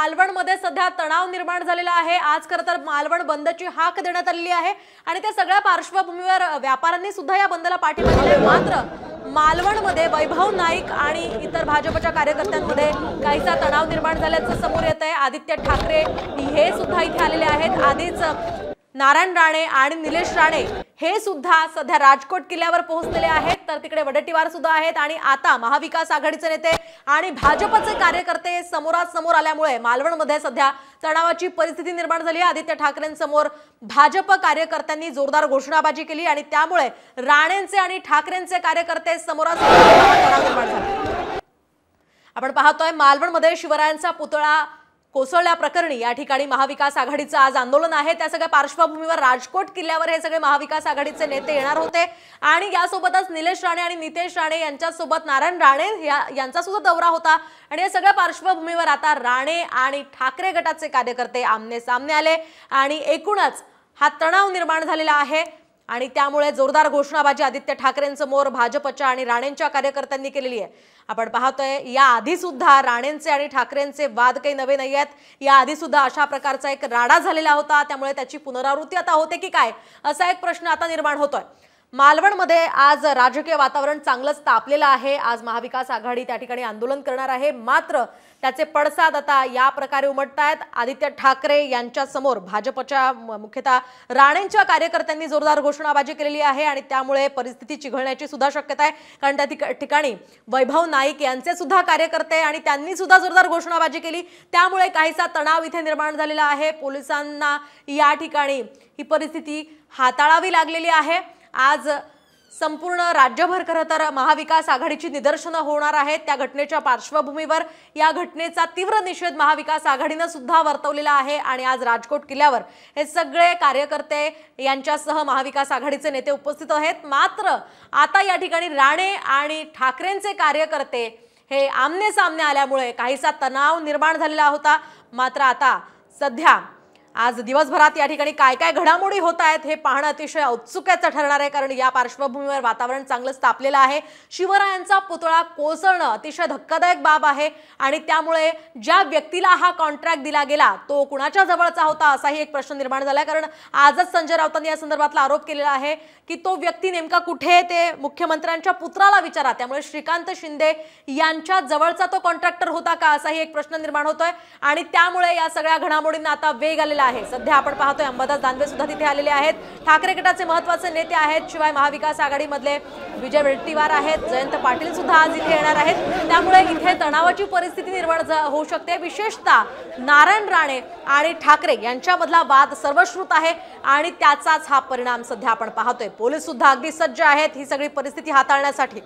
मालवणमध्ये सध्या तणाव निर्माण झालेला आहे। आज खरं तर मालवण बंदची हाक देण्यात आलेली आहे आणि त्या सगळ्या पार्श्वभूमीवर व्यापाऱ्यांनी सुद्धा या बंदला पाठिंबा दिला। मात्र मालवणमध्ये वैभव नाईक आणि इतर भाजपच्या कार्यकर्त्यांमध्ये काहीसा तणाव निर्माण झाल्याचं समोर येत आहे। आदित्य ठाकरे हे सुद्धा इथे आलेले आहेत। आधीच नारायण राणे आणि निलेश राणे हे सुद्धा सध्या राजकोट किल्ल्यावर पोहोचलेले आहेत, तर तिकडे वडेट्टीवार सुद्धा आहेत आणि आता महाविकास आघाडीचे नेते आणि भाजपचे कार्यकर्ते समोरासमोर आल्यामुळे मालवणमध्ये सध्या तणावाची परिस्थिती निर्माण झाली आहे। आदित्य ठाकरेंसमोर भाजप कार्यकर्त्यांनी जोरदार घोषणाबाजी केली आणि त्यामुळे राणेंचे आणि ठाकरेंचे कार्यकर्ते समोरासमोर तणाव निर्माण झाले। आपण पाहतोय मालवणमध्ये शिवरायांचा पुतळा कोसळल्या प्रकरणी या ठिकाणी महाविकास आघाडीचं आज आंदोलन आहे। त्या सगळ्या पार्श्वभूमीवर राजकोट किल्ल्यावर हे सगळे महाविकास आघाडीचे नेते येणार होते आणि यासोबतच निलेश राणे आणि नितेश राणे यांच्यासोबत नारायण राणे यांचा सुद्धा दौरा होता आणि या सगळ्या पार्श्वभूमीवर आता राणे आणि ठाकरे गटाचे कार्यकर्ते आमने सामने आले आणि एकूणच हा तणाव निर्माण झालेला आहे आणि त्यामुळे जोरदार घोषणाबाजी आदित्य ठाकरेंसमोर भाजपच्या आणि राणेंच्या कार्यकर्त्यांनी केलेली आहे। आपण पाहतोय या आधी सुद्धा राणेंचे आणि ठाकरेंचे वाद काही नवे नाही आहेत। या आधी सुद्धा अशा प्रकारचा एक राडा झालेला होता, त्यामुळे त्याची पुनरावृत्ती आता होते की काय असा एक प्रश्न आता निर्माण होतोय। मालवणमध्ये आज राजकीय वातावरण चांगलंच तापलेलं आहे। आज महाविकास आघाडी त्या ठिकाणी आंदोलन करणार आहे, मात्र त्याचे पडसाद आता या प्रकारे उमटतायत। आदित्य ठाकरे यांच्या समोर भाजपच्या मुख्यतः राणेंच्या कार्यकर्त्यांनी जोरदार घोषणाबाजी केलेली आहे आणि त्यामुळे परिस्थिती चिघळण्याची सुद्धा शक्यता आहे, कारण त्या ठिकाणी वैभव नाईक यांचे सुद्धा कार्यकर्ते आणि त्यांनी सुद्धा जोरदार घोषणाबाजी केली, त्यामुळे काहीसा तणाव इथे निर्माण झालेला आहे। पोलिसांना या ठिकाणी ही परिस्थिती हाताळावी लागलेली आहे। आज संपूर्ण राज्यभर खरं तर महाविकास आघाडीची निदर्शनं होणार आहेत। त्या घटनेच्या पार्श्वभूमीवर या घटनेचा तीव्र निषेध महाविकास आघाडीने सुद्धा वर्तवलेला आहे आणि आज राजकोट किल्ल्यावर हे सगळे कार्यकर्ते यांच्यासह महाविकास आघाडीचे नेते उपस्थित आहेत। मात्र आता या ठिकाणी राणे आणि ठाकरेंचे कार्यकर्ते हे आमने सामने आल्यामुळे काहीसा तणाव निर्माण झालेला होता। मात्र आता सध्या आज दिवसभरात या ठिकाणी काय काय घडामोडी होत आहेत हे पाहणं अतिशय औत्सुक्याचं ठरणार आहे, कारण या पार्श्वभूमीवर वातावरण चांगलंच तापलेलं आहे। शिवरायांचा पुतळा कोसळणं अतिशय धक्कादायक बाब आहे आणि त्यामुळे ज्या व्यक्तीला हा कॉन्ट्रॅक्ट दिला गेला तो कुणाच्या जवळचा होता असाही एक प्रश्न निर्माण झालाय, कारण आजच संजय राऊतांनी या संदर्भातला आरोप केलेला आहे की तो व्यक्ती नेमका कुठे ते मुख्यमंत्र्यांच्या पुत्राला विचारा, त्यामुळे श्रीकांत शिंदे यांच्या जवळचा तो कॉन्ट्रॅक्टर होता का असाही एक प्रश्न निर्माण होतोय आणि त्यामुळे या सगळ्या घडामोडींना आता वेग आलेला आहे। सध्या आपण पाहतोय अंबादास दानवे सुद्धा तिथे आलेले आहेत, ठाकरे गटाचे महत्त्वाचे नेते आहेत, शिवाय महाविकास आघाडीमधले विजय वडेट्टीवार आहेत, जयंत पाटील सुद्धा आज इथे येणार आहेत। त्यामुळे इथे तणावाची परिस्थिती निर्माण होऊ शकते। विशेषतः नारायण राणे आणि ठाकरे यांच्यामधला वाद सर्वश्रुत आहे आणि त्याचाच हा परिणाम सध्या आपण पाहतोय। पोलीस सुद्धा अगदी सज्ज आहेत ही सगळी परिस्थिती हाताळण्यासाठी।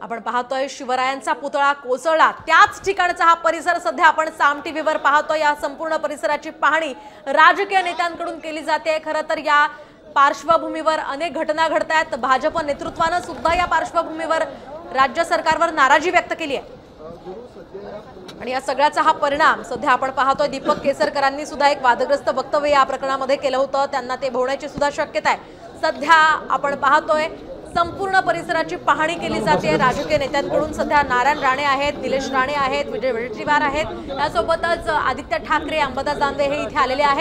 आपण पाहतोय शिवरायांचा पुतळा कोसळला त्याच ठिकाणचा हा परिसर सध्या आपण साम टीव्हीवर पाहतोय। या संपूर्ण परिसराची पाहणी राजकीय नेत्यांकडून केली जाते। खरं तर या पार्श्वभूमीवर अनेक घटना घडतायत। भाजप नेतृत्वाने सुद्धा या पार्श्वभूमीवर राज्य सरकारवर नाराजी व्यक्त केली आहे आणि या सगळ्याचा हा परिणाम सध्या आपण पाहतोय। दीपक केसरकरांनी सुद्धा एक वादग्रस्त वक्तव्य या प्रकरणामध्ये केलं होतं, त्यांना ते भोवण्याची सुद्धा शक्यता आहे। सध्या आपण पाहतोय संपूर्ण परिसराची पाहणी केली जाते राजकीय नेत्यांकडून। सध्या नारायण राणे आहेत, निलेश राणे आहेत, विजय वडेट्टीवार आहेत, यासोबतच आदित्य ठाकरे, अंबादास दानवे हे इथे आलेले आहेत।